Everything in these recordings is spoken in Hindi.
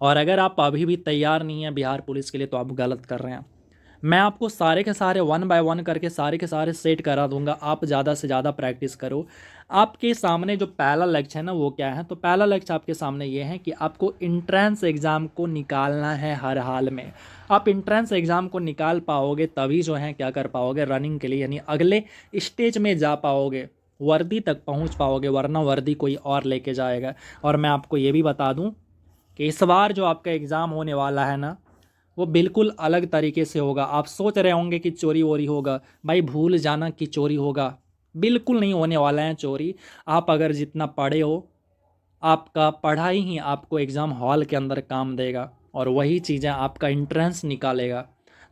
और अगर आप अभी भी तैयार नहीं हैं बिहार पुलिस के लिए तो आप गलत कर रहे हैं। मैं आपको सारे के सारे 1 बाय 1 करके सारे के सारे सेट करा दूंगा, आप ज़्यादा से ज़्यादा प्रैक्टिस करो। आपके सामने जो पहला लक्ष्य है ना वो क्या है, तो पहला लक्ष्य आपके सामने ये है कि आपको इंट्रेंस एग्ज़ाम को निकालना है हर हाल में। आप इंट्रेंस एग्ज़ाम को निकाल पाओगे तभी जो है क्या कर पाओगे रनिंग के लिए, यानी अगले स्टेज में जा पाओगे, वर्दी तक पहुंच पाओगे, वरना वर्दी कोई और लेके जाएगा। और मैं आपको ये भी बता दूं कि इस बार जो आपका एग्ज़ाम होने वाला है ना वो बिल्कुल अलग तरीके से होगा। आप सोच रहे होंगे कि चोरी वोरी होगा, भाई भूल जाना कि चोरी होगा, बिल्कुल नहीं होने वाला है चोरी। आप अगर जितना पढ़े हो, आपका पढ़ाई ही आपको एग्ज़ाम हॉल के अंदर काम देगा और वही चीज़ें आपका इंट्रेंस निकालेगा।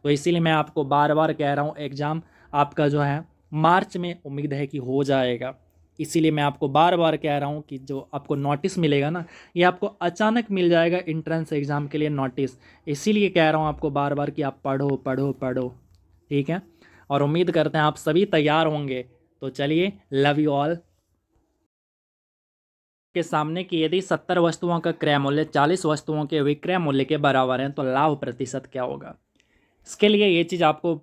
तो इसीलिए मैं आपको बार बार कह रहा हूँ एग्ज़ाम आपका जो है मार्च में उम्मीद है कि हो जाएगा। इसीलिए मैं आपको बार बार कह रहा हूँ कि जो आपको नोटिस मिलेगा ना ये आपको अचानक मिल जाएगा इंट्रेंस एग्ज़ाम के लिए नोटिस। इसीलिए कह रहा हूँ आपको बार बार कि आप पढ़ो पढ़ो पढ़ो, ठीक है। और उम्मीद करते हैं आप सभी तैयार होंगे। तो चलिए, लव यू ऑल। के सामने कि यदि 70 वस्तुओं का क्रय मूल्य 40 वस्तुओं के विक्रय मूल्य के बराबर है तो लाभ प्रतिशत क्या होगा। इसके लिए ये चीज़ आपको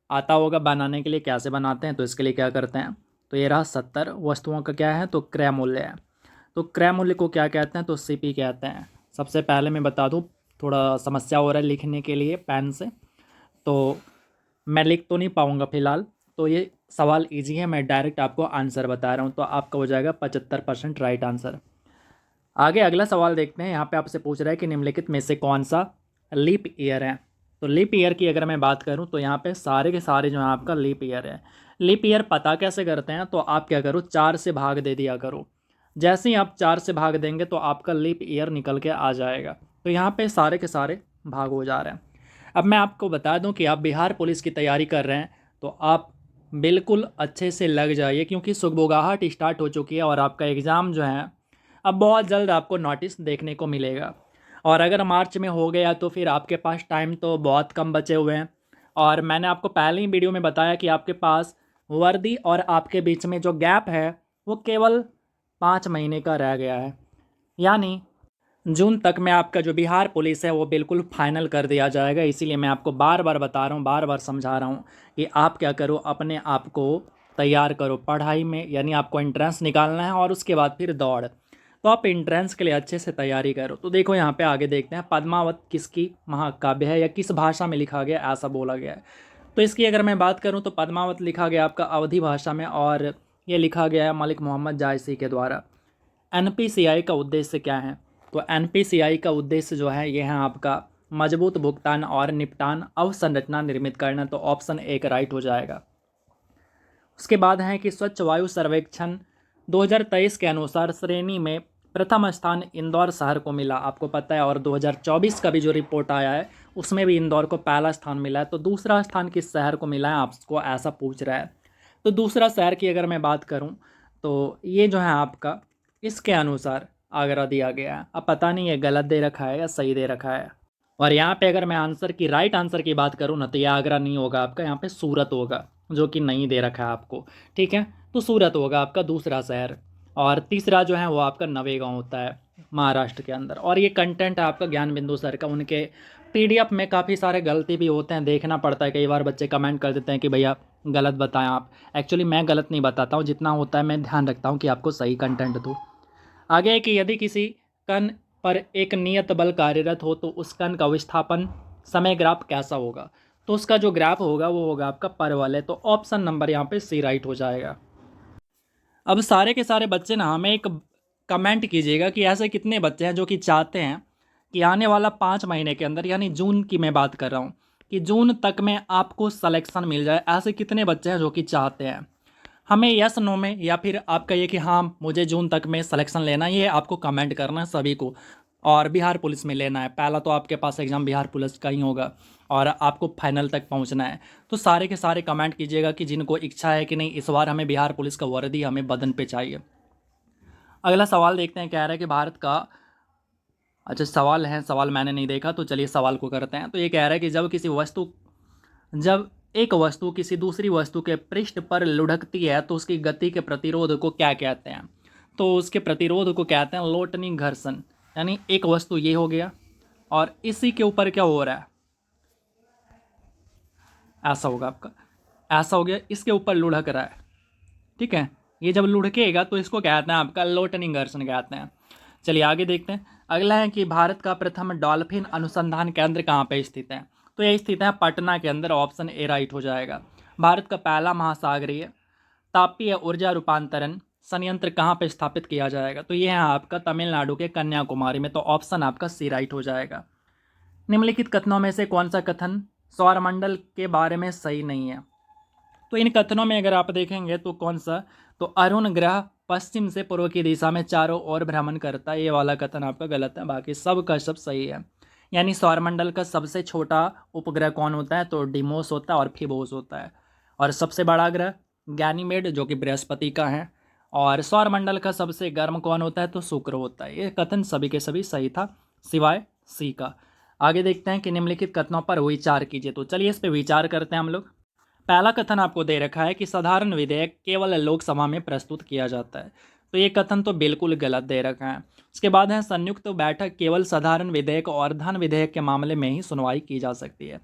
आता होगा बनाने के लिए, कैसे बनाते हैं। तो इसके लिए क्या करते हैं, तो ये रहा 70 वस्तुओं का क्या है तो क्रय मूल्य है। तो क्रय मूल्य को क्या कहते हैं, तो सीपी कहते हैं। सबसे पहले मैं बता दूं, थोड़ा समस्या हो रहा है लिखने के लिए पेन से, तो मैं लिख तो नहीं पाऊँगा फिलहाल। तो ये सवाल इजी है, मैं डायरेक्ट आपको आंसर बता रहा हूँ। तो आपका हो जाएगा 75% राइट आंसर। आगे अगला सवाल देखते हैं। यहाँ पे आपसे पूछ रहा है कि निम्नलिखित में से कौन सा लीप ईयर है। तो लीप ईयर की अगर मैं बात करूँ तो यहाँ पे सारे के सारे जो है आपका लीप ईयर है। लीप ईयर पता कैसे करते हैं, तो आप क्या करो 4 से भाग दे दिया करो। जैसे ही आप 4 से भाग देंगे तो आपका लीप ईयर निकल के आ जाएगा। तो यहाँ पे सारे के सारे भाग हो जा रहे हैं। अब मैं आपको बता दूं कि आप बिहार पुलिस की तैयारी कर रहे हैं तो आप बिल्कुल अच्छे से लग जाइए, क्योंकि सुगबुगाहट स्टार्ट हो चुकी है और आपका एग्ज़ाम जो है अब बहुत जल्द आपको नोटिस देखने को मिलेगा। और अगर मार्च में हो गया तो फिर आपके पास टाइम तो बहुत कम बचे हुए हैं। और मैंने आपको पहले ही वीडियो में बताया कि आपके पास वर्दी और आपके बीच में जो गैप है वो केवल 5 महीने का रह गया है। यानी जून तक में आपका जो बिहार पुलिस है वो बिल्कुल फाइनल कर दिया जाएगा। इसीलिए मैं आपको बार बार बता रहा हूँ, बार बार समझा रहा हूँ कि आप क्या करो, अपने आप को तैयार करो पढ़ाई में। यानी आपको एंट्रेंस निकालना है और उसके बाद फिर दौड़। तो आप एंट्रेंस के लिए अच्छे से तैयारी करो। तो देखो यहाँ पे आगे देखते हैं, पद्मावत किसकी महाकाव्य है या किस भाषा में लिखा गया, ऐसा बोला गया है। तो इसकी अगर मैं बात करूँ तो पद्मावत लिखा गया आपका अवधी भाषा में, और ये लिखा गया है मलिक मोहम्मद जायसी के द्वारा। एनपीसीआई का उद्देश्य क्या है, तो एनपीसीआई का उद्देश्य जो है ये है आपका मजबूत भुगतान और निपटान अवसंरचना निर्मित करना। तो ऑप्शन 1 राइट हो जाएगा। उसके बाद है कि स्वच्छ वायु सर्वेक्षण 2023 के अनुसार श्रेणी में प्रथम स्थान इंदौर शहर को मिला, आपको पता है। और 2024 का भी जो रिपोर्ट आया है उसमें भी इंदौर को पहला स्थान मिला है। तो दूसरा स्थान किस शहर को मिला है आपको ऐसा पूछ रहा है। तो दूसरा शहर की अगर मैं बात करूं तो ये जो है आपका इसके अनुसार आगरा दिया गया है। अब पता नहीं ये गलत दे रखा है या सही दे रखा है। और यहाँ पे अगर मैं आंसर की राइट आंसर की बात करूँ ना तो ये आगरा नहीं होगा आपका, यहाँ पे सूरत होगा, जो कि नहीं दे रखा है आपको, ठीक है। तो सूरत होगा आपका दूसरा शहर। और तीसरा जो है वो आपका नवेगांव होता है महाराष्ट्र के अंदर। और ये कंटेंट है आपका ज्ञान बिंदु सर का, उनके पीडीएफ में काफ़ी सारे गलती भी होते हैं, देखना पड़ता है। कई बार बच्चे कमेंट कर देते हैं कि भैया गलत बताएं आप। एक्चुअली मैं गलत नहीं बताता हूँ, जितना होता है मैं ध्यान रखता हूँ कि आपको सही कंटेंट दूँ। आगे है कि यदि किसी कण पर एक नियत बल कार्यरत हो तो उस कण का विस्थापन समय ग्राफ कैसा होगा। तो उसका जो ग्राफ होगा वो होगा आपका परवलय है। तो ऑप्शन नंबर यहाँ पे सी राइट हो जाएगा। अब सारे के सारे बच्चे ना हमें एक कमेंट कीजिएगा कि ऐसे कितने बच्चे हैं जो कि चाहते हैं कि आने वाला 5 महीने के अंदर, यानी जून की मैं बात कर रहा हूँ, कि जून तक में आपको सलेक्शन मिल जाए। ऐसे कितने बच्चे हैं जो कि चाहते हैं। हमें यस नो में, या फिर आप कहिए कि हाँ मुझे जून तक में सिलेक्शन लेना है, ये आपको कमेंट करना है सभी को। और बिहार पुलिस में लेना है, पहला तो आपके पास एग्ज़ाम बिहार पुलिस का ही होगा और आपको फाइनल तक पहुंचना है। तो सारे के सारे कमेंट कीजिएगा कि जिनको इच्छा है कि नहीं इस बार हमें बिहार पुलिस का वर्दी हमें बदन पे चाहिए। अगला सवाल देखते हैं, कह रहा है कि भारत का, अच्छा सवाल है, सवाल मैंने नहीं देखा तो चलिए सवाल को करते हैं। तो ये कह रहा है कि जब एक वस्तु किसी दूसरी वस्तु के पृष्ठ पर लुढ़कती है तो उसकी गति के प्रतिरोध को क्या कहते हैं। तो उसके प्रतिरोध को कहते हैं लोटनी घर्षण। यानी एक वस्तु ये हो गया और इसी के ऊपर क्या हो रहा है, ऐसा होगा आपका, ऐसा हो गया, इसके ऊपर लुढ़क रहा है, ठीक है। ये जब लुढ़केगा तो इसको कहते हैं आपका लोटनिंग घर्षण कहते हैं। चलिए आगे देखते हैं। अगला है कि भारत का प्रथम डॉल्फिन अनुसंधान केंद्र कहाँ पे स्थित है, तो ये स्थित है पटना के अंदर, ऑप्शन ए राइट हो जाएगा। भारत का पहला महासागरीय तापीय ऊर्जा रूपांतरण संयंत्र कहाँ पे स्थापित किया जाएगा, तो ये है आपका तमिलनाडु के कन्याकुमारी में, तो ऑप्शन आपका सी राइट हो जाएगा। निम्नलिखित कथनों में से कौन सा कथन सौरमंडल के बारे में सही नहीं है, तो इन कथनों में अगर आप देखेंगे तो कौन सा, तो अरुण ग्रह पश्चिम से पूर्व की दिशा में चारों ओर भ्रमण करता है, ये वाला कथन आपका गलत है, बाकी सब का सब सही है। यानी सौरमंडल का सबसे छोटा उपग्रह कौन होता है, तो डिमोस होता है और फिबोस होता है। और सबसे बड़ा ग्रह गैनीमेड जो कि बृहस्पति का है। और सौरमंडल का सबसे गर्म कौन होता है, तो शुक्र होता है। ये कथन सभी के सभी सही था सिवाय सी का। आगे देखते हैं कि निम्नलिखित कथनों पर विचार कीजिए, तो चलिए इस पर विचार करते हैं हम लोग। पहला कथन आपको दे रखा है कि साधारण विधेयक केवल लोकसभा में प्रस्तुत किया जाता है, तो ये कथन तो बिल्कुल गलत दे रखा है। उसके बाद है संयुक्त बैठक केवल साधारण विधेयक और धन विधेयक के मामले में ही सुनवाई की जा सकती है,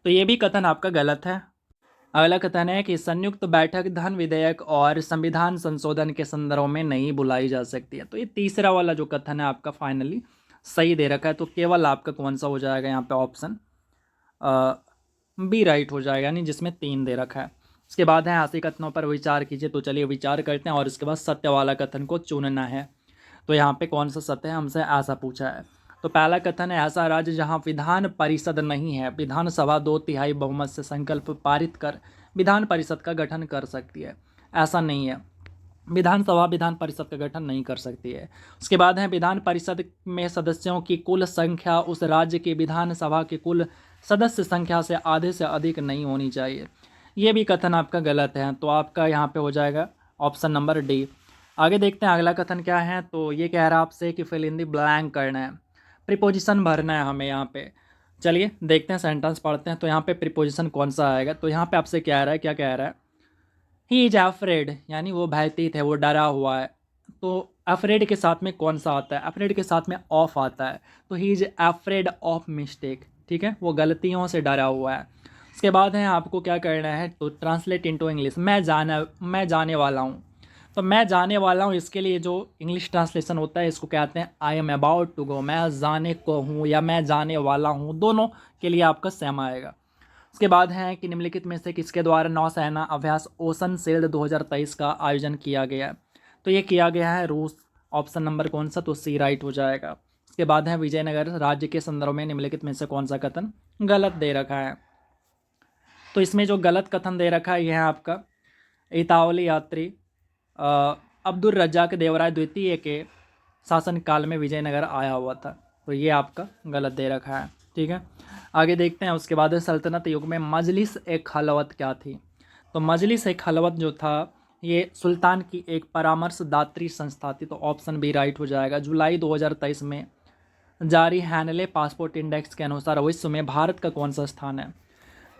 तो ये भी कथन आपका गलत है। अगला कथन है कि संयुक्त बैठक धन विधेयक और संविधान संशोधन के संदर्भ में नहीं बुलाई जा सकती है, तो ये तीसरा वाला जो कथन है आपका फाइनली सही दे रखा है, तो केवल आपका कौन सा हो जाएगा यहाँ पे, ऑप्शन बी राइट हो जाएगा, यानी जिसमें 3 दे रखा है। उसके बाद है हास्य कथनों पर विचार कीजिए, तो चलिए विचार करते हैं और उसके बाद सत्य वाला कथन को चुनना है। तो यहाँ पे कौन सा सत्य है, हमसे ऐसा पूछा है। तो पहला कथन है ऐसा राज्य जहाँ विधान परिषद नहीं है, विधानसभा 2/3 बहुमत से संकल्प पारित कर विधान परिषद का गठन कर सकती है, ऐसा नहीं है, विधानसभा विधान परिषद का गठन नहीं कर सकती है। उसके बाद है विधान परिषद में सदस्यों की कुल संख्या उस राज्य की विधानसभा की कुल सदस्य संख्या से आधे से अधिक नहीं होनी चाहिए, ये भी कथन आपका गलत है, तो आपका यहाँ पे हो जाएगा ऑप्शन नंबर डी। आगे देखते हैं अगला कथन क्या है, तो ये कह रहा है आपसे कि फिल इन द ब्लैंक करना है, प्रीपोजिशन भरना है हमें यहाँ पे। चलिए देखते हैं, सेंटेंस पढ़ते हैं, तो यहाँ पे प्रीपोजिशन कौन सा आएगा, तो यहाँ पे आपसे क्या रहा है, क्या कह रहा है, ही इज अफ्रेड, यानी वो भयभीत है, वो डरा हुआ है। तो अफ्रेड के साथ में कौन सा आता है, अफ्रेड के साथ में ऑफ आता है, तो he is afraid of mistake, ठीक है, वो गलतियों से डरा हुआ है। उसके बाद है आपको क्या करना है, तो ट्रांसलेट इनटू इंग्लिश, मैं जाने वाला हूँ, तो मैं जाने वाला हूँ, इसके लिए जो इंग्लिश ट्रांसलेशन होता है इसको कहते हैं I am about to go, मैं जाने को हूँ या मैं जाने वाला हूँ, दोनों के लिए आपका सेम आएगा। उसके बाद है कि निम्नलिखित में से किसके द्वारा नौसेना अभ्यास ओशन शील्ड 2023 का आयोजन किया गया है, तो ये किया गया है रूस, ऑप्शन नंबर कौन सा, तो सी राइट हो जाएगा। उसके बाद है विजयनगर राज्य के संदर्भ में निम्नलिखित में से कौन सा कथन गलत दे रखा है, तो इसमें जो गलत कथन दे रखा है यह है आपका इतावली यात्री अब्दुल रज्जाक देवराय द्वितीय के शासनकाल में विजयनगर आया हुआ था, तो ये आपका गलत दे रखा है, ठीक है। आगे देखते हैं, उसके बाद सल्तनत युग में मजलिस ए खलवत क्या थी, तो मजलिस ए खलवत जो था ये सुल्तान की एक परामर्शदात्री संस्था थी, तो ऑप्शन बी राइट हो जाएगा। जुलाई 2023 में जारी हैनले पासपोर्ट इंडेक्स के अनुसार विश्व में भारत का कौन सा स्थान है,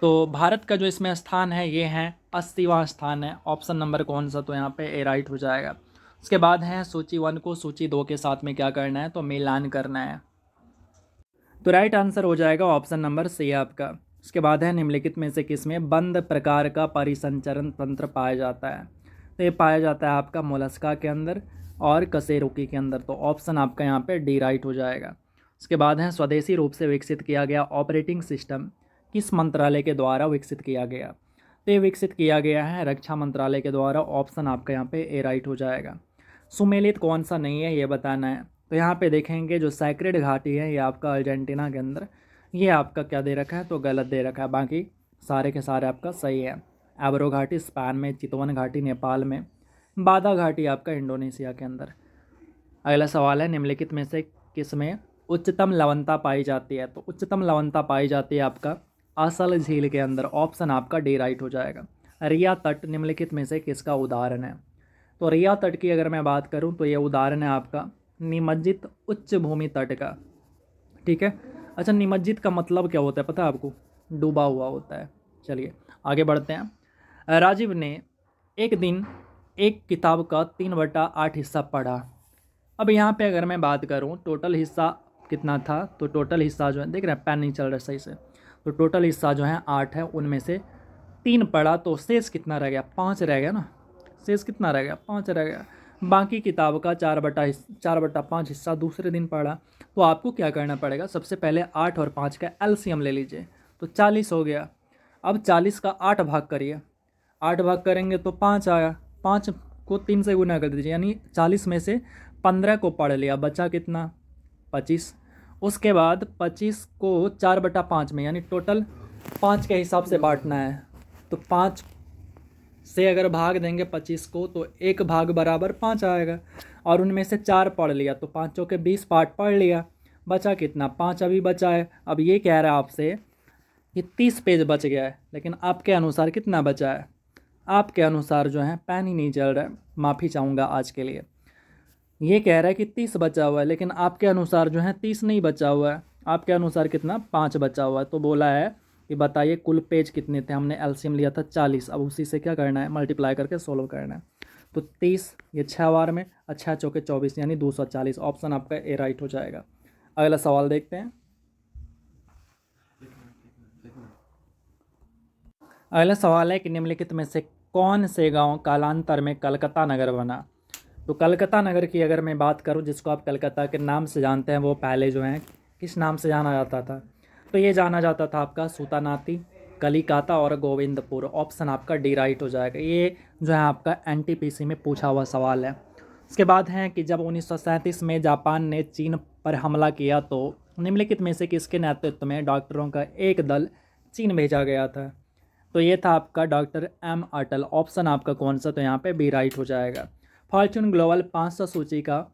तो भारत का जो इसमें स्थान है ये है 80वां स्थान है, ऑप्शन नंबर कौन सा, तो यहाँ पे ए राइट हो जाएगा। उसके बाद है सूची 1 को सूची 2 के साथ में क्या करना है, तो मिलान करना है, तो राइट आंसर हो जाएगा ऑप्शन नंबर सी आपका। उसके बाद है निम्नलिखित में से किसमें बंद प्रकार का परिसंचरण तंत्र पाया जाता है, तो ये पाया जाता है आपका मोलस्का के अंदर और कशेरुकी के अंदर, तो ऑप्शन आपका यहाँ पे डी राइट हो जाएगा। उसके बाद है स्वदेशी रूप से विकसित किया गया ऑपरेटिंग सिस्टम किस मंत्रालय के द्वारा विकसित किया गया, तो ये विकसित किया गया है रक्षा मंत्रालय के द्वारा, ऑप्शन आपका यहाँ पे ए राइट हो जाएगा। सुमेलित कौन सा नहीं है ये बताना है, तो यहाँ पे देखेंगे जो सैक्रेड घाटी है ये आपका अर्जेंटीना के अंदर, ये आपका क्या दे रखा है, तो गलत दे रखा है, बाकी सारे के सारे आपका सही है। एब्रो घाटी स्पेन में, चितवन घाटी नेपाल में, बादा घाटी आपका इंडोनेशिया के अंदर। अगला सवाल है निम्नलिखित में से किसमें उच्चतम लवणता पाई जाती है, तो उच्चतम लवणता पाई जाती है आपका असल झील के अंदर, ऑप्शन आपका डी राइट हो जाएगा। रिया तट निम्नलिखित में से किसका उदाहरण है, तो रिया तट की अगर मैं बात करूं तो ये उदाहरण है आपका निमज्जित उच्च भूमि तट का, ठीक है। अच्छा, निमज्जित का मतलब क्या होता है पता है आपको, डूबा हुआ होता है। चलिए आगे बढ़ते हैं। राजीव ने एक दिन एक किताब का 3/8 हिस्सा पढ़ा, अब यहाँ पे अगर मैं बात करूँ टोटल हिस्सा कितना था, तो टोटल हिस्सा जो है, देख रहे हैं पेन नहीं चल रहा सही से, तो टोटल हिस्सा जो है 8 है, उनमें से 3 पढ़ा तो शेष कितना रह गया, 5 रह गया ना, शेष कितना रह गया, 5 रह गया। बाकी किताब का 4/5 हिस्सा दूसरे दिन पढ़ा। तो आपको क्या करना पड़ेगा, सबसे पहले 8 और 5 का एलसीएम ले लीजिए, तो 40 हो गया। अब 40 का 8 भाग करिए, 8 भाग करेंगे तो 5 आया, 5 को 3 से गुना कर दीजिए, यानी 40 में से 15 को पढ़ लिया, बचा कितना, 25। उसके बाद 25 को 4/5 में, यानी टोटल 5 के हिसाब से बांटना है, तो 5 से अगर भाग देंगे 25 को तो 1 भाग बराबर 5 आएगा, और उनमें से 4 पढ़ लिया, तो 5 चौके 20 पार्ट पढ़ लिया, बचा कितना, 5 अभी बचा है। अब ये कह रहा है आपसे कि 30 पेज बच गया है, लेकिन आपके अनुसार कितना बचा है, आपके अनुसार जो है पेन ही नहीं चल रहा है, माफ़ी चाहूँगा आज के लिए। ये कह रहा है कि 30 बचा हुआ है, लेकिन आपके अनुसार जो है 30 नहीं बचा हुआ है, आपके अनुसार कितना, 5 बचा हुआ है। तो बोला है कि बताइए कुल पेज कितने थे, हमने एलसीएम लिया था 40, अब उसी से क्या करना है, मल्टीप्लाई करके सोल्व करना है। तो 30 ये 6 बार में, अच्छा चौके 24 यानी 240, ऑप्शन आपका ए राइट हो जाएगा। अगला सवाल देखते हैं। अगला सवाल है कि निम्नलिखित में से कौन से गांव कालांतर में कलकत्ता नगर बना। तो कलकत्ता नगर की अगर मैं बात करूं, जिसको आप कलकत्ता के नाम से जानते हैं, वो पहले जो है किस नाम से जाना जाता था, तो ये जाना जाता था आपका सूतानाती, कलिकाता और गोविंदपुर। ऑप्शन आपका डी राइट हो जाएगा। ये जो है आपका एनटीपीसी में पूछा हुआ सवाल है। उसके बाद है कि जब 1937 में जापान ने चीन पर हमला किया तो निम्नलिखित में से किसके नेतृत्व में डॉक्टरों का एक दल चीन भेजा गया था। तो ये था आपका डॉक्टर एम अटल। ऑप्शन आपका कौन सा, तो यहाँ पे बी राइट हो जाएगा। फॉर्च्यून ग्लोबल 500 सूची का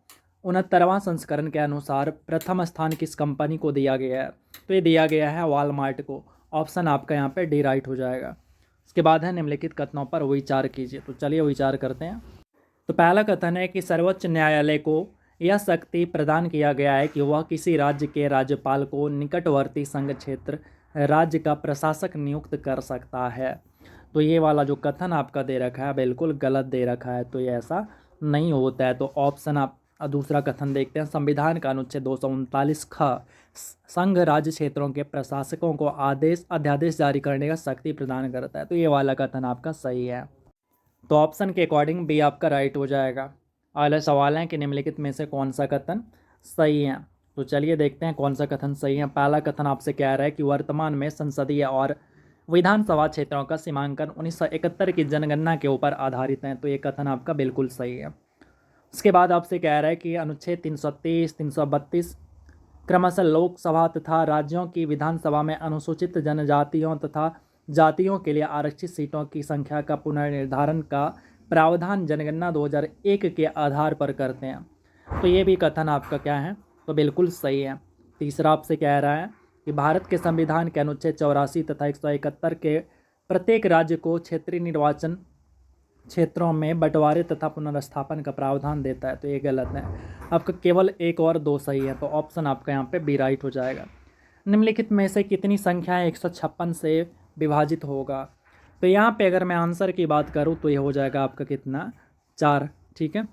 69वां संस्करण के अनुसार प्रथम स्थान किस कंपनी को दिया गया है, तो ये दिया गया है वॉलमार्ट को। ऑप्शन आपका यहाँ पे डी राइट हो जाएगा। उसके बाद है निम्नलिखित कथनों पर विचार कीजिए। तो चलिए विचार करते हैं। तो पहला कथन है कि सर्वोच्च न्यायालय को यह शक्ति प्रदान किया गया है कि वह किसी राज्य के राज्यपाल को निकटवर्ती संघ क्षेत्र राज्य का प्रशासक नियुक्त कर सकता है। तो ये वाला जो कथन आपका दे रखा है बिल्कुल गलत दे रखा है, तो ये ऐसा नहीं होता है। तो ऑप्शन आप दूसरा कथन देखते हैं। संविधान का अनुच्छेद 239 ख संघ राज्य क्षेत्रों के प्रशासकों को अध्यादेश जारी करने का शक्ति प्रदान करता है। तो ये वाला कथन आपका सही है। तो ऑप्शन के अकॉर्डिंग बी आपका राइट हो जाएगा। अगला सवाल है कि निम्नलिखित में से कौन सा कथन सही है। तो चलिए देखते हैं कौन सा कथन सही है। पहला कथन आपसे कह रहा है कि वर्तमान में संसदीय और विधानसभा क्षेत्रों का सीमांकन 1971 की जनगणना के ऊपर आधारित है। तो ये कथन आपका बिल्कुल सही है। उसके बाद आपसे कह रहा है कि अनुच्छेद 330, 332 क्रमशः लोकसभा तथा राज्यों की विधानसभा में अनुसूचित जनजातियों तथा जातियों के लिए आरक्षित सीटों की संख्या का पुनर्निर्धारण का प्रावधान जनगणना 2001 के आधार पर करते हैं। तो ये भी कथन आपका क्या है, तो बिल्कुल सही है। तीसरा आपसे कह रहा है कि भारत के संविधान के अनुच्छेद 84 तथा 171 के प्रत्येक राज्य को क्षेत्रीय निर्वाचन क्षेत्रों में बंटवारे तथा पुनर्स्थापन का प्रावधान देता है। तो ये गलत है। आपका केवल 1 और 2 सही है। तो ऑप्शन आपका यहाँ पे बी राइट हो जाएगा। निम्नलिखित में से कितनी संख्याएं 156 से विभाजित होगा। तो यहाँ पे अगर मैं आंसर की बात करूँ तो ये हो जाएगा आपका कितना, 4। ठीक है,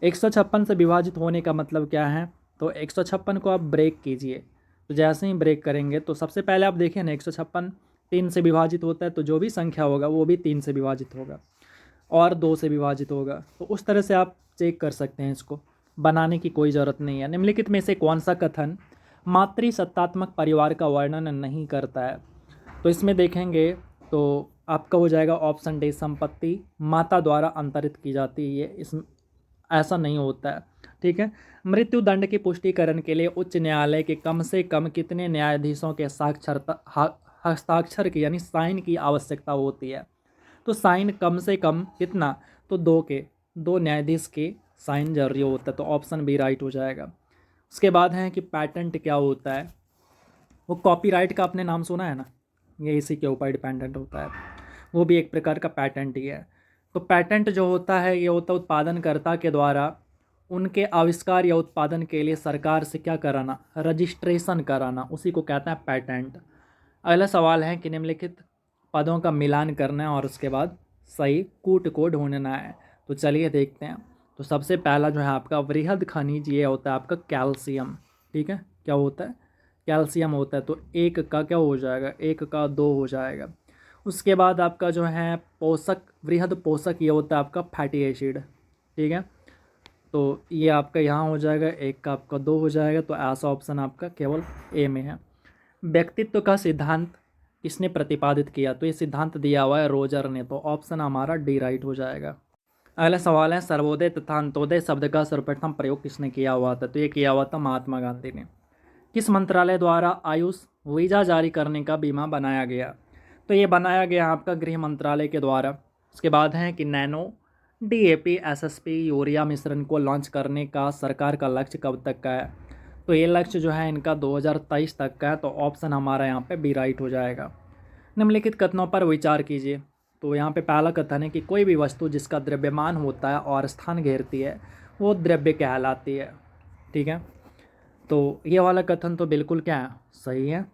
156 से विभाजित होने का मतलब क्या है, तो 156 को आप ब्रेक कीजिए। तो जैसे ही ब्रेक करेंगे तो सबसे पहले आप देखिए ना, 156 3 से विभाजित होता है, तो जो भी संख्या होगा वो भी 3 से विभाजित होगा और 2 से विभाजित होगा। तो उस तरह से आप चेक कर सकते हैं, इसको बनाने की कोई ज़रूरत नहीं है। निम्नलिखित में से कौन सा कथन मातृसत्तात्मक परिवार का वर्णन नहीं करता है। तो इसमें देखेंगे तो आपका हो जाएगा ऑप्शन डी, संपत्ति माता द्वारा अंतरित की जाती है। इस ऐसा नहीं होता है। ठीक है, मृत्यु दंड की पुष्टिकरण के लिए उच्च न्यायालय के कम से कम कितने न्यायाधीशों के हस्ताक्षर की यानी साइन की आवश्यकता होती है। तो साइन कम से कम कितना, तो 2 न्यायाधीश के साइन जरूरी होता है। तो ऑप्शन बी राइट हो जाएगा। उसके बाद है कि पैटेंट क्या होता है। वो कॉपीराइट का आपने नाम सुना है ना, ये इसी के ऊपर डिपेंडेंट होता है। वो भी एक प्रकार का पैटेंट ही है। तो पैटेंट जो होता है ये होता है उत्पादनकर्ता के द्वारा उनके आविष्कार या उत्पादन के लिए सरकार से क्या कराना, रजिस्ट्रेशन कराना, उसी को कहते हैं पैटेंट। अगला सवाल है कि निम्नलिखित पदों का मिलान करना है और उसके बाद सही कूट को ढूंढना है। तो चलिए देखते हैं। तो सबसे पहला जो है आपका वृहद खनिज, ये होता है आपका कैल्शियम। ठीक है, क्या होता है, कैल्शियम होता है। तो 1 का क्या हो जाएगा, 1 का 2 हो जाएगा। उसके बाद आपका जो है पोषक, वृहद पोषक, ये होता है आपका फैटी एसिड, ठीक है। तो ये आपका यहाँ हो जाएगा, 1 का आपका 2 हो जाएगा। तो ऐसा ऑप्शन आपका केवल ए में है। व्यक्तित्व का सिद्धांत किसने प्रतिपादित किया, तो ये सिद्धांत दिया हुआ है रोजर ने। तो ऑप्शन हमारा डी राइट हो जाएगा। अगला सवाल है, सर्वोदय तथा अंत्योदय शब्द का सर्वप्रथम प्रयोग किसने किया हुआ था, तो ये किया हुआ था महात्मा गांधी ने। किस मंत्रालय द्वारा आयुष वीज़ा जारी करने का बीमा बनाया गया, तो ये बनाया गया आपका गृह मंत्रालय के द्वारा। उसके बाद है कि नैनो डीएपी एसएसपी यूरिया मिश्रण को लॉन्च करने का सरकार का लक्ष्य कब तक का है, तो ये लक्ष्य जो है इनका 2023 तक का है। तो ऑप्शन हमारा यहाँ पे बी राइट हो जाएगा। निम्नलिखित कथनों पर विचार कीजिए। तो यहाँ पे पहला कथन है कि कोई भी वस्तु जिसका द्रव्यमान होता है और स्थान घेरती है वो द्रव्य कहलाती है, ठीक है। तो ये वाला कथन तो बिल्कुल क्या है, सही है।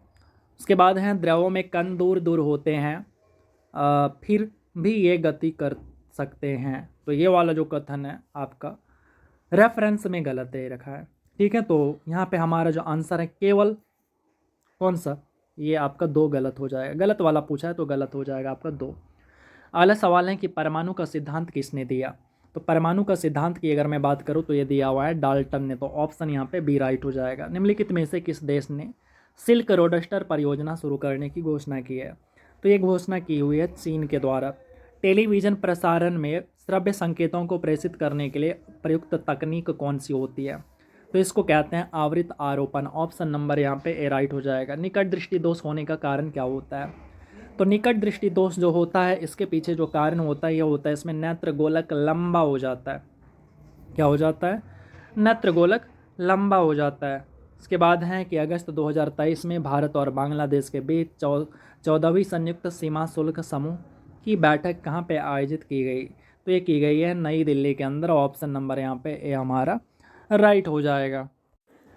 उसके बाद हैं द्रवों में कण दूर दूर होते हैं फिर भी ये गति कर सकते हैं, तो ये वाला जो कथन है आपका रेफरेंस में गलत दे रखा है, ठीक है। तो यहाँ पे हमारा जो आंसर है केवल कौन सा, ये आपका 2 गलत हो जाएगा। गलत वाला पूछा है तो गलत हो जाएगा आपका 2। अगला सवाल है कि परमाणु का सिद्धांत किसने दिया, तो परमाणु का सिद्धांत की अगर मैं बात करूँ तो ये दिया हुआ है डाल्टन ने। तो ऑप्शन यहाँ पे बी राइट हो जाएगा। निम्नलिखित में से किस देश ने सिल्क रोडस्टर परियोजना शुरू करने की घोषणा की है, तो ये घोषणा की हुई है चीन के द्वारा। टेलीविज़न प्रसारण में श्रव्य संकेतों को प्रेषित करने के लिए प्रयुक्त तकनीक कौन सी होती है, तो इसको कहते हैं आवृत आरोपण। ऑप्शन नंबर यहाँ पे ए राइट हो जाएगा। निकट दृष्टि दोष होने का कारण क्या होता है, तो निकट दृष्टि दोष जो होता है इसके पीछे जो कारण होता है ये होता है इसमें नेत्र गोलक लंबा हो जाता है। क्या हो जाता है, नेत्र गोलक लंबा हो जाता है। इसके बाद है कि अगस्त 2023 में भारत और बांग्लादेश के बीच 14वीं संयुक्त सीमा शुल्क समूह की बैठक कहाँ पे आयोजित की गई, तो ये की गई है नई दिल्ली के अंदर। ऑप्शन नंबर यहाँ पे ए हमारा राइट हो जाएगा।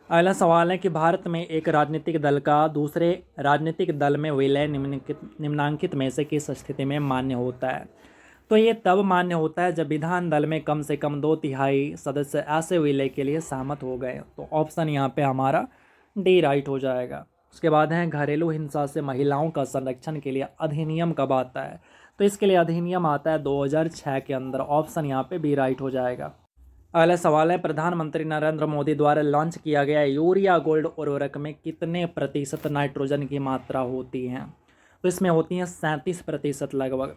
अगला सवाल है कि भारत में एक राजनीतिक दल का दूसरे राजनीतिक दल में विलय निम्नांकित में से किस स्थिति में मान्य होता है, तो ये तब मान्य होता है जब विधान दल में कम से कम 2/3 सदस्य ऐसे विलय के लिए सहमत हो गए। तो ऑप्शन यहाँ पे हमारा डी राइट हो जाएगा। उसके बाद है घरेलू हिंसा से महिलाओं का संरक्षण के लिए अधिनियम कब आता है, तो इसके लिए अधिनियम आता है 2006 के अंदर। ऑप्शन यहाँ पे बी राइट हो जाएगा। अगला सवाल है, प्रधानमंत्री नरेंद्र मोदी द्वारा लॉन्च किया गया यूरिया गोल्ड उर्वरक में कितने प्रतिशत नाइट्रोजन की मात्रा होती है, तो इसमें होती है 37% लगभग।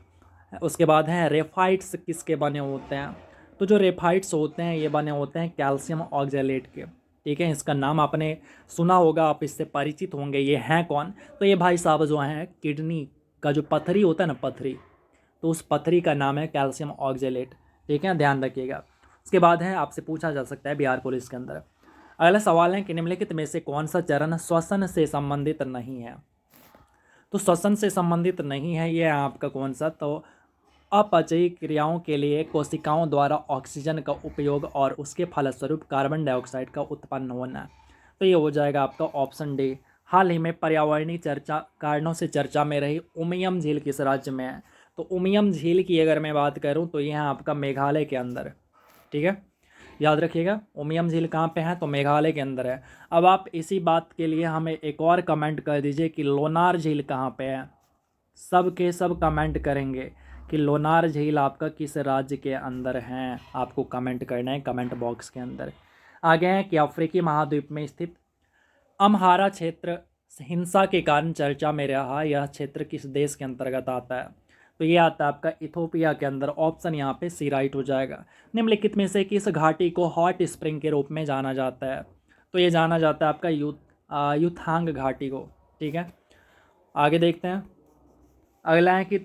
उसके बाद हैं रेफाइट्स किसके बने होते हैं, तो जो रेफाइट्स होते हैं ये बने होते हैं कैल्शियम ऑक्जेलेट के, ठीक है। इसका नाम आपने सुना होगा, आप इससे परिचित होंगे। ये हैं कौन, तो ये भाई साहब जो हैं किडनी का जो पथरी होता है ना, पथरी, तो उस पथरी का नाम है कैल्शियम ऑक्जेलेट, ठीक है, ध्यान रखिएगा। उसके बाद है आपसे पूछा जा सकता है बिहार पुलिस के अंदर। अगला सवाल है कि निम्नलिखित में से कौन सा चरण श्वसन से संबंधित नहीं है, तो श्वसन से संबंधित नहीं है ये आपका कौन सा, तो अपचयी क्रियाओं के लिए कोशिकाओं द्वारा ऑक्सीजन का उपयोग और उसके फलस्वरूप कार्बन डाइऑक्साइड का उत्पन्न होना, तो ये हो जाएगा आपका ऑप्शन डी। हाल ही में पर्यावरणीय चर्चा कारणों से चर्चा में रही उमियम झील किस राज्य में है, तो उमियम झील की अगर मैं बात करूं तो ये है आपका मेघालय के अंदर, ठीक है, याद रखिएगा। उमियम झील कहाँ पे है, तो मेघालय के अंदर है। अब आप इसी बात के लिए हमें एक और कमेंट कर दीजिए कि लोनार झील कहाँ पे है। सब के सब कमेंट करेंगे कि लोनार झील आपका किस राज्य के अंदर है, आपको कमेंट करना है कमेंट बॉक्स के अंदर। आगे है कि अफ्रीकी महाद्वीप में स्थित अम्हारा क्षेत्र हिंसा के कारण चर्चा में रहा, यह क्षेत्र किस देश के अंतर्गत आता है, तो ये आता है आपका इथोपिया के अंदर। ऑप्शन यहाँ पे सी राइट हो जाएगा। निम्नलिखित में से किस घाटी को हॉट स्प्रिंग के रूप में जाना जाता है, तो ये जाना जाता है आपका युथांग घाटी को, ठीक है। आगे देखते हैं। अगला है कि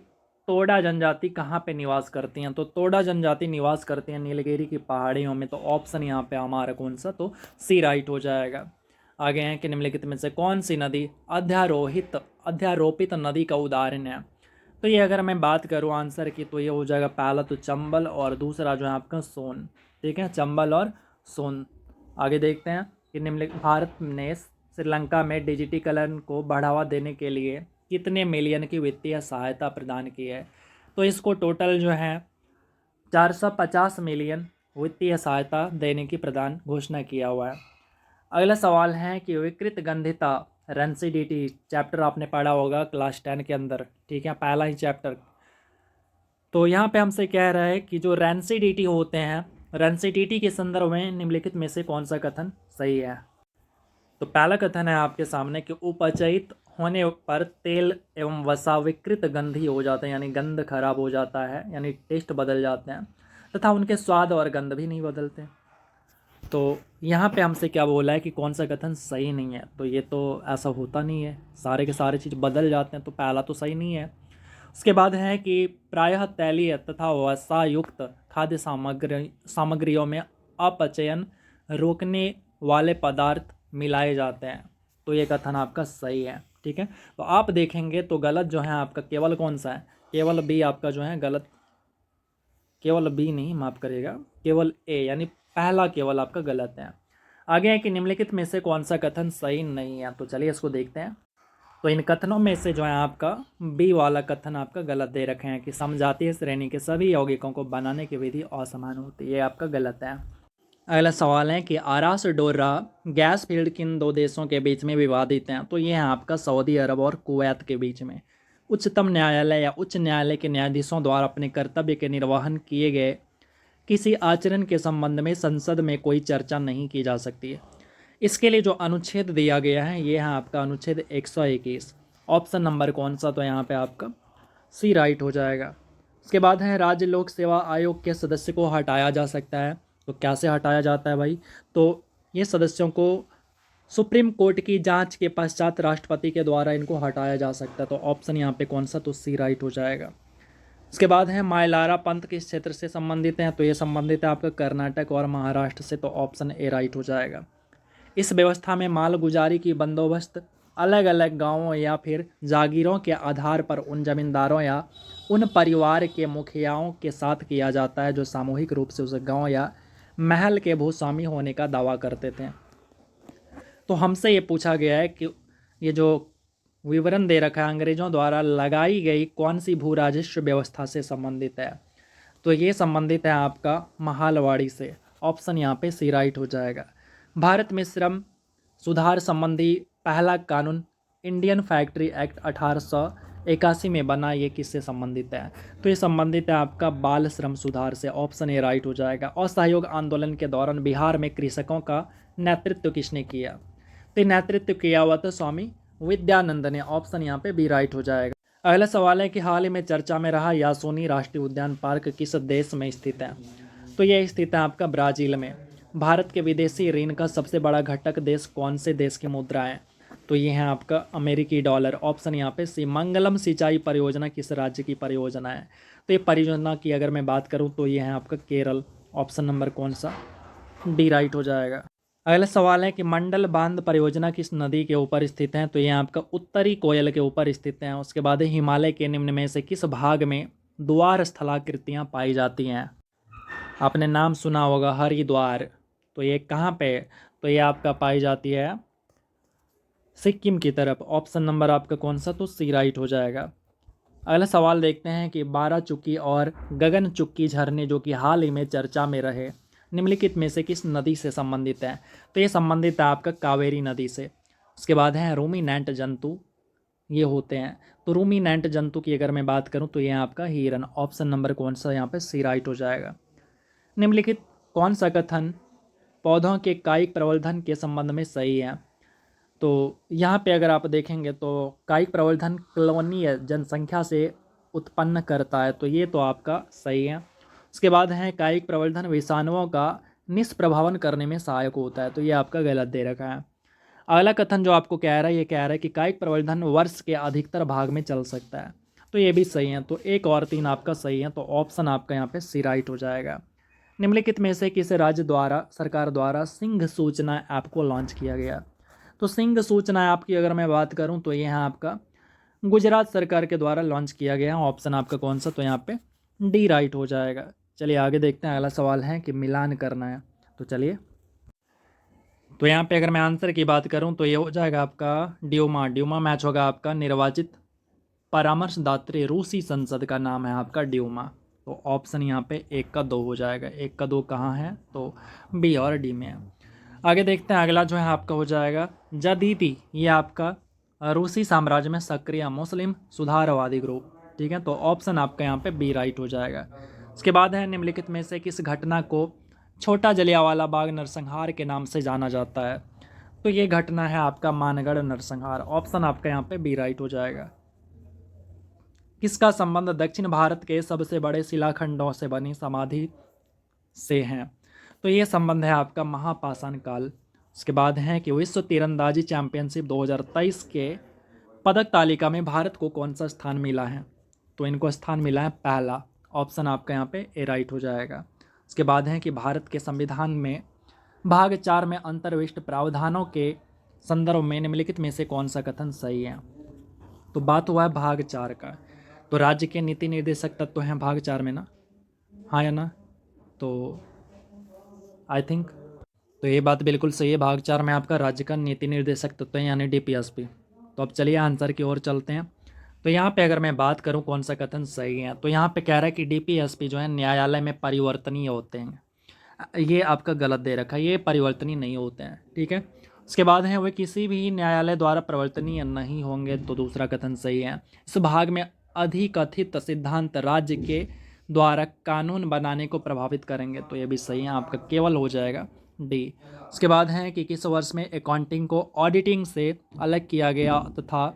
तोड़ा जनजाति कहाँ पे निवास करती हैं, तो तोड़ा जनजाति निवास करती हैं नीलगिरी की पहाड़ियों में। तो ऑप्शन यहाँ पे हमारा कौन सा, तो सी राइट हो जाएगा। आगे हैं कि निम्नलिखित में से कौन सी नदी अध्यारोपित नदी का उदाहरण है, तो ये अगर मैं बात करूँ आंसर की तो ये हो जाएगा पहला तो चंबल और दूसरा जो है आपका सोन, ठीक है, चंबल और सोन। आगे देखते हैं कि निम्नलिखित भारत ने श्रीलंका में डिजिटीकरण को बढ़ावा देने के लिए कितने मिलियन की वित्तीय सहायता प्रदान की है, तो इसको टोटल जो है 450 मिलियन वित्तीय सहायता देने की प्रदान घोषणा किया हुआ है। अगला सवाल है कि विकृत गंधिता रेंसिडिटी, चैप्टर आपने पढ़ा होगा क्लास 10 के अंदर, ठीक है, पहला ही चैप्टर। तो यहाँ पे हमसे कह रहा है कि जो रेंसिडिटी होते हैं, रेंसिडिटी के संदर्भ में निम्नलिखित में से कौन सा कथन सही है। तो पहला कथन है आपके सामने कि उपचयित होने पर तेल एवं वसा विकृत गंधी हो जाते हैं, यानी गंध खराब हो जाता है, यानी टेस्ट बदल जाते हैं, तथा उनके स्वाद और गंध भी नहीं बदलते। तो यहाँ पे हमसे क्या बोला है कि कौन सा कथन सही नहीं है। तो ये तो ऐसा होता नहीं है, सारे के सारे चीज़ बदल जाते हैं, तो पहला तो सही नहीं है। उसके बाद है कि प्रायः तैलीय तथा वसायुक्त खाद्य सामग्रियों में अपचयन रोकने वाले पदार्थ मिलाए जाते हैं। तो ये कथन आपका सही है, ठीक है। तो आप देखेंगे तो गलत जो है आपका केवल कौन सा है, केवल बी आपका जो है गलत, केवल बी नहीं, माफ़ करिएगा, केवल ए, यानी पहला केवल आपका गलत है। आगे है कि निम्नलिखित में से कौन सा कथन सही नहीं है। तो चलिए इसको देखते हैं। तो इन कथनों में से जो है आपका बी वाला कथन आपका गलत दे रखे हैं कि समजातीय श्रेणी के सभी यौगिकों को बनाने की विधि असमान होती है, ये आपका गलत है। अगला सवाल है कि आरास डोरा गैस फील्ड किन दो देशों के बीच में विवादित हैं। तो ये है आपका सऊदी अरब और कुवैत के बीच में। उच्चतम न्यायालय या उच्च न्यायालय के न्यायाधीशों द्वारा अपने कर्तव्य के निर्वहन किए गए किसी आचरण के संबंध में संसद में कोई चर्चा नहीं की जा सकती है। इसके लिए जो अनुच्छेद दिया गया है ये है आपका अनुच्छेद 121। ऑप्शन नंबर कौन सा, तो यहाँ पे आपका सी राइट हो जाएगा। उसके बाद है राज्य लोक सेवा आयोग के सदस्य को हटाया जा सकता है। तो कैसे हटाया जाता है भाई, तो ये सदस्यों को सुप्रीम कोर्ट की जांच के पश्चात राष्ट्रपति के द्वारा इनको हटाया जा सकता है। तो ऑप्शन यहाँ पे कौन सा, तो सी राइट हो जाएगा। उसके बाद है मायलारा पंथ किस क्षेत्र से संबंधित हैं। तो ये संबंधित है आपका कर्नाटक और महाराष्ट्र से। तो ऑप्शन ए राइट हो जाएगा। इस व्यवस्था में माल गुजारी की बंदोबस्त अलग अलग गांवों या फिर जागीरों के आधार पर उन जमींदारों या उन परिवार के मुखियाओं के साथ किया जाता है जो सामूहिक रूप से उस गांव या महल के भूस्वामी होने का दावा करते थे। तो हमसे ये पूछा गया है कि ये जो विवरण दे रखा है अंग्रेजों द्वारा लगाई गई कौन सी भू राजस्व व्यवस्था से संबंधित है। तो ये संबंधित है आपका महालवाड़ी से। ऑप्शन यहाँ पे सी राइट हो जाएगा। भारत में श्रम सुधार संबंधी पहला कानून इंडियन फैक्ट्री एक्ट 1881 में बना, ये किससे संबंधित है। तो ये संबंधित है आपका बाल श्रम सुधार से। ऑप्शन ए राइट हो जाएगा। असहयोग आंदोलन के दौरान बिहार में कृषकों का नेतृत्व किसने किया। तो ये नेतृत्व किया हुआ था स्वामी विद्यानंद ने। ऑप्शन यहाँ पे बी राइट हो जाएगा। अगला सवाल है कि हाल ही में चर्चा में रहा यासोनी राष्ट्रीय उद्यान पार्क किस देश में स्थित है। तो ये स्थित है आपका ब्राज़ील में। भारत के विदेशी ऋण का सबसे बड़ा घटक देश कौन से देश की मुद्रा है। तो ये है आपका अमेरिकी डॉलर। ऑप्शन यहाँ पे सी। मंगलम सिंचाई परियोजना किस राज्य की परियोजना है। तो ये परियोजना की अगर मैं बात करूँ तो ये है आपका केरल। ऑप्शन नंबर कौन सा, डी राइट हो जाएगा। अगला सवाल है कि मंडल बांध परियोजना किस नदी के ऊपर स्थित है। तो ये आपका उत्तरी कोयल के ऊपर स्थित है। उसके बाद हिमालय के निम्न में से किस भाग में द्वार स्थलाकृतियाँ पाई जाती हैं। आपने नाम सुना होगा हरिद्वार। तो ये कहाँ पे, तो ये आपका पाई जाती है सिक्किम की तरफ। ऑप्शन नंबर आपका कौन सा, तो सी राइट हो जाएगा। अगला सवाल देखते हैं कि बारह चुक्की और गगन चुक्की झरने जो कि हाल ही में चर्चा में रहे निम्नलिखित में से किस नदी से संबंधित है। तो ये संबंधित है आपका कावेरी नदी से। उसके बाद है रूमिनेंट जंतु ये होते हैं। तो रूमिनेंट जंतु की अगर मैं बात करूं तो ये आपका हिरन। ऑप्शन नंबर कौन सा यहाँ पे सी राइट हो जाएगा। निम्नलिखित कौन सा कथन पौधों के कायिक प्रवर्धन के संबंध में सही है। तो यहाँ पे अगर आप देखेंगे तो कायिक प्रवर्धन कॉलोनीय जनसंख्या से उत्पन्न करता है। तो ये तो आपका सही है। उसके बाद है कायिक प्रवर्धन विषाणुओं का निष्प्रभावन करने में सहायक होता है। तो ये आपका गलत दे रखा है। अगला कथन जो आपको कह रहा है, ये कह रहा है कि कायिक प्रवर्धन वर्ष के अधिकतर भाग में चल सकता है। तो ये भी सही है। तो एक और तीन आपका सही है। तो ऑप्शन आपका यहाँ पे सी राइट हो जाएगा। निम्नलिखित में से किस राज्य द्वारा सरकार द्वारा सिंह सूचना ऐप को लॉन्च किया गया। तो सिंह सूचना ऐप की अगर मैं बात करूँ तो ये है आपका गुजरात सरकार के द्वारा लॉन्च किया गया। ऑप्शन आपका कौन सा, तो यहाँ पे डी राइट हो जाएगा। चलिए आगे देखते हैं। अगला सवाल है कि मिलान करना है। तो चलिए, तो यहाँ पे अगर मैं आंसर की बात करूँ तो ये हो जाएगा आपका ड्यूमा। ड्यूमा मैच होगा आपका निर्वाचित परामर्शदात्री रूसी संसद का नाम है आपका ड्यूमा। तो ऑप्शन यहाँ पे 1 का 2 हो जाएगा। 1 का 2 कहाँ है, तो बी और डी में है। आगे देखते हैं, अगला जो है आपका हो जाएगा जदीदी। ये आपका रूसी साम्राज्य में सक्रिय मुस्लिम सुधारवादी ग्रुप। ठीक है, तो ऑप्शन आपका यहाँ पे बी राइट हो जाएगा। उसके बाद है निम्नलिखित में से किस घटना को छोटा जलियांवाला बाग नरसंहार के नाम से जाना जाता है? तो ये घटना है आपका मानगढ़ नरसंहार। ऑप्शन आपका यहाँ पे बी राइट हो जाएगा। किसका संबंध दक्षिण भारत के सबसे बड़े शिलाखंडों से बनी समाधि से है? तो ये संबंध है आपका महापाषाण काल। उसके बाद है कि विश्व तीरंदाजी चैंपियनशिप 2023 के पदक तालिका में भारत को कौन सा स्थान मिला है? तो इनको स्थान मिला है पहला। ऑप्शन आपका यहाँ पे ए राइट हो जाएगा। उसके बाद है कि भारत के संविधान में भाग 4 में अंतर्विष्ट प्रावधानों के संदर्भ में निम्नलिखित में से कौन सा कथन सही है? तो बात हुआ है भाग 4 का। तो राज्य के नीति निर्देशक तत्व हैं भाग 4 में ना, हाँ या ना? तो आई थिंक तो ये बात बिल्कुल सही है, भाग 4 में आपका राज्य का नीति निर्देशक तत्व है यानी डीपीएसपी। तो अब चलिए आंसर की ओर चलते हैं। तो यहाँ पे अगर मैं बात करूँ कौन सा कथन सही है, तो यहाँ पे कह रहा है कि डीपीएसपी जो है न्यायालय में परिवर्तनीय होते हैं। ये आपका गलत दे रखा है, ये परिवर्तनीय नहीं होते हैं। ठीक है, उसके बाद है वे किसी भी न्यायालय द्वारा परिवर्तनीय नहीं होंगे, तो दूसरा कथन सही है। इस भाग में अधिकथित सिद्धांत राज्य के द्वारा कानून बनाने को प्रभावित करेंगे, तो ये भी सही है, आपका केवल हो जाएगा डी। उसके बाद है कि किस वर्ष में अकाउंटिंग को ऑडिटिंग से अलग किया गया तथा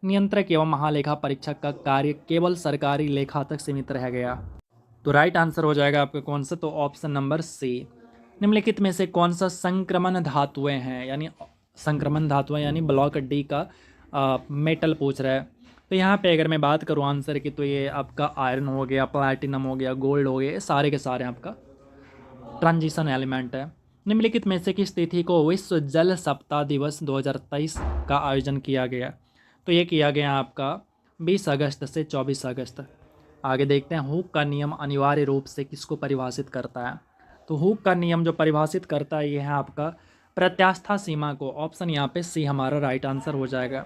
नियंत्रक एवं महालेखा परीक्षक का कार्य केवल सरकारी लेखा तक सीमित रह गया? तो राइट आंसर हो जाएगा आपका कौन सा? तो ऑप्शन नंबर सी। निम्नलिखित में से कौन सा संक्रमण धातुएं हैं, यानी संक्रमण धातुएं यानी ब्लॉक डी का मेटल पूछ रहा है। तो यहाँ पे अगर मैं बात करूँ आंसर की, तो ये आपका आयरन हो गया, प्लैटिनम हो गया, गोल्ड हो गया, ये सारे के सारे आपका ट्रांजिशन एलिमेंट है। निम्नलिखित में से किस तिथि को विश्व जल सप्ताह दिवस 2023 का आयोजन किया गया? तो ये किया गया आपका 20 अगस्त से 24 अगस्त। आगे देखते हैं, हुक का नियम अनिवार्य रूप से किसको परिभाषित करता है? तो हुक का नियम जो परिभाषित करता है ये है आपका प्रत्यास्था सीमा को। ऑप्शन यहाँ पे सी हमारा राइट आंसर हो जाएगा।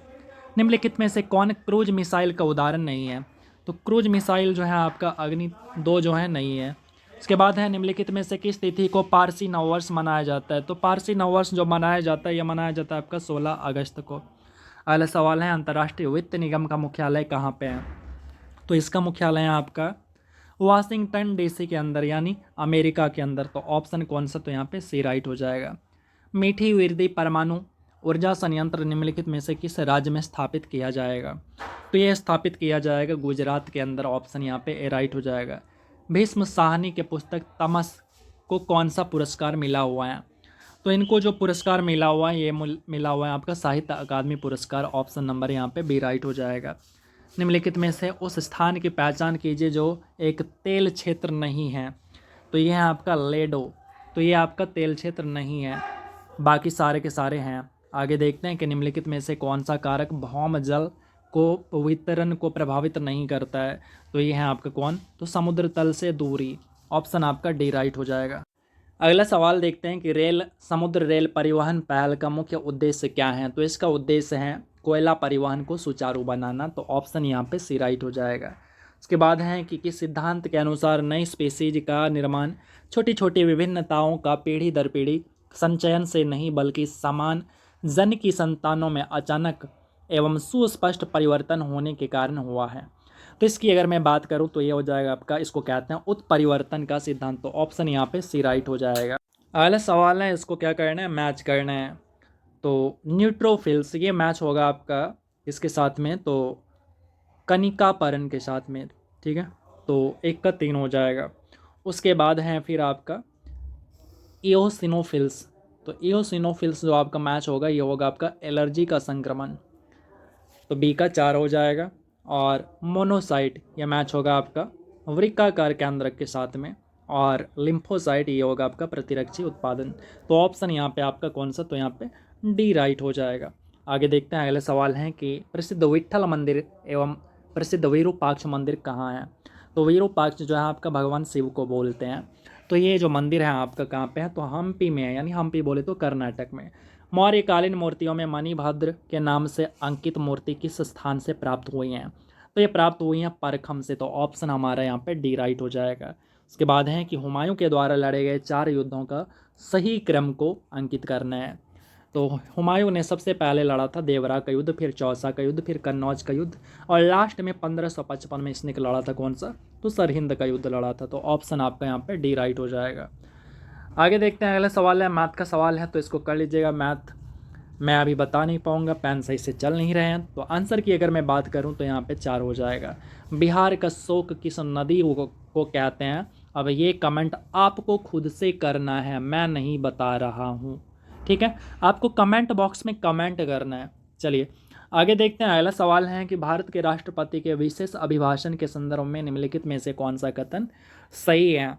निम्नलिखित में से कौन क्रूज मिसाइल का उदाहरण नहीं है? तो क्रूज मिसाइल जो है आपका अग्नि 2 जो है नहीं है। उसके बाद है निम्नलिखित में से किस तिथि को पारसी नववर्ष मनाया जाता है? तो पारसी नववर्ष जो मनाया जाता है, यह मनाया जाता है आपका 16 अगस्त को। अगला सवाल है, अंतर्राष्ट्रीय वित्त निगम का मुख्यालय कहाँ पे है? तो इसका मुख्यालय है आपका वाशिंगटन डीसी के अंदर, यानी अमेरिका के अंदर। तो ऑप्शन कौन सा? तो यहाँ पे सी राइट हो जाएगा। मीठी विरदी परमाणु ऊर्जा संयंत्र निम्नलिखित में से किस राज्य में स्थापित किया जाएगा? तो ये स्थापित किया जाएगा गुजरात के अंदर। ऑप्शन यहाँ पे ए राइट हो जाएगा। भीष्म साहनी के पुस्तक तमस को कौन सा पुरस्कार मिला हुआ है? तो इनको जो पुरस्कार मिला हुआ है ये मिला हुआ है आपका साहित्य अकादमी पुरस्कार। ऑप्शन नंबर यहाँ पे बी राइट हो जाएगा। निम्नलिखित में से उस स्थान की पहचान कीजिए जो एक तेल क्षेत्र नहीं है। तो ये है आपका लेडो। तो ये आपका तेल क्षेत्र नहीं है, बाकी सारे के सारे हैं। आगे देखते हैं कि निम्नलिखित में से कौन सा कारक भौम जल को वितरण को प्रभावित नहीं करता है? तो ये है आपका कौन? तो समुद्र तल से दूरी। ऑप्शन आपका डी राइट हो जाएगा। अगला सवाल देखते हैं कि समुद्र रेल परिवहन पहल का मुख्य उद्देश्य क्या है? तो इसका उद्देश्य है कोयला परिवहन को सुचारू बनाना। तो ऑप्शन यहाँ पे सी राइट हो जाएगा। उसके बाद है कि किस सिद्धांत के अनुसार नई स्पीसीज का निर्माण छोटी छोटी विभिन्नताओं का पीढ़ी दर पीढ़ी संचयन से नहीं बल्कि समान जन की संतानों में अचानक एवं सुस्पष्ट परिवर्तन होने के कारण हुआ है? तो इसकी अगर मैं बात करूं तो ये हो जाएगा आपका, इसको कहते हैं उत्परिवर्तन का सिद्धांत। तो ऑप्शन यहाँ पे सी राइट हो जाएगा। अगला सवाल है, इसको क्या करना है? मैच करना है। तो न्यूट्रोफिल्स ये मैच होगा आपका इसके साथ में, तो कनिकापरन के साथ में। ठीक है, तो 1 का 3 हो जाएगा। उसके बाद है फिर आपका इओसिनोफिल्स। तो इओसिनोफिल्स जो आपका मैच होगा ये होगा आपका एलर्जी का संक्रमण। तो बी का 4 हो जाएगा। और मोनोसाइट यह मैच होगा आपका वृक्काकार केंद्रक के साथ में। और लिम्फोसाइट ये होगा आपका प्रतिरक्षी उत्पादन। तो ऑप्शन यहाँ पे आपका कौन सा? तो यहाँ पे डी राइट हो जाएगा। आगे देखते हैं, अगले सवाल हैं कि प्रसिद्ध विट्ठल मंदिर एवं प्रसिद्ध विरूपाक्ष मंदिर कहाँ है? तो विरूपाक्ष जो है आपका भगवान शिव को बोलते हैं। तो ये जो मंदिर है आपका कहाँ पे है? तो हम्पी में है, यानी हम्पी बोले तो कर्नाटक में। मौर्यकालीन मूर्तियों में मणिभद्र के नाम से अंकित मूर्ति किस स्थान से प्राप्त हुई हैं? तो ये प्राप्त हुई हैं परखम से। तो ऑप्शन हमारा यहाँ पे डी राइट हो जाएगा। उसके बाद है कि हुमायूं के द्वारा लड़े गए 4 युद्धों का सही क्रम को अंकित करना है। तो हुमायूं ने सबसे पहले लड़ा था देवरा का युद्ध, फिर चौसा का युद्ध, फिर कन्नौज का युद्ध, और लास्ट में 1555 में इसने लड़ा था कौन सा, तो सरहिंद का युद्ध लड़ा था। तो ऑप्शन आपका यहाँ पे डी राइट हो जाएगा। आगे देखते हैं, अगला सवाल है मैथ का सवाल है, तो इसको कर लीजिएगा। मैथ मैं अभी बता नहीं पाऊंगा, पेन सही से चल नहीं रहे हैं। तो आंसर की अगर मैं बात करूं तो यहाँ पे 4 हो जाएगा। बिहार का शोक किस नदी को कहते हैं? अब ये कमेंट आपको खुद से करना है, मैं नहीं बता रहा हूँ, ठीक है? आपको कमेंट बॉक्स में कमेंट करना है। चलिए आगे देखते हैं, अगला सवाल है कि भारत के राष्ट्रपति के विशेष अभिभाषण के संदर्भ में निम्नलिखित में से कौन सा कथन सही है?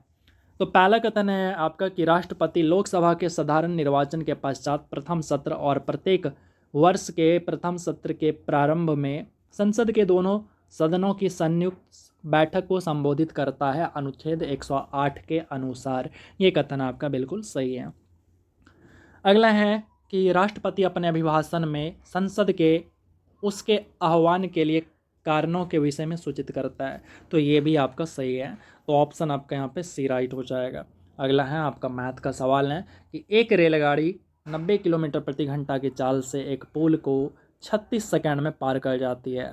तो पहला कथन है आपका कि राष्ट्रपति लोकसभा के साधारण निर्वाचन के पश्चात प्रथम सत्र और प्रत्येक वर्ष के प्रथम सत्र के प्रारंभ में संसद के दोनों सदनों की संयुक्त बैठक को संबोधित करता है अनुच्छेद 108 के अनुसार। ये कथन आपका बिल्कुल सही है। अगला है कि राष्ट्रपति अपने अभिभाषण में संसद के उसके आह्वान के लिए कारणों के विषय में सूचित करता है। तो ये भी आपका सही है। तो ऑप्शन आपका यहाँ पे सी राइट हो जाएगा। अगला है आपका मैथ का सवाल है कि एक रेलगाड़ी 90 किलोमीटर प्रति घंटा की चाल से एक पुल को 36 सेकंड में पार कर जाती है।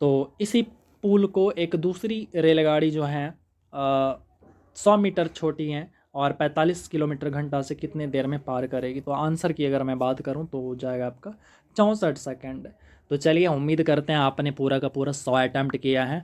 तो इसी पुल को एक दूसरी रेलगाड़ी जो है 100 मीटर छोटी है और 45 किलोमीटर घंटा से कितने देर में पार करेगी? तो आंसर की अगर मैं बात करूं तो हो जाएगा आपका 64 सेकंड। तो चलिए उम्मीद करते हैं आपने पूरा का पूरा 100 अटैम्प्ट किया है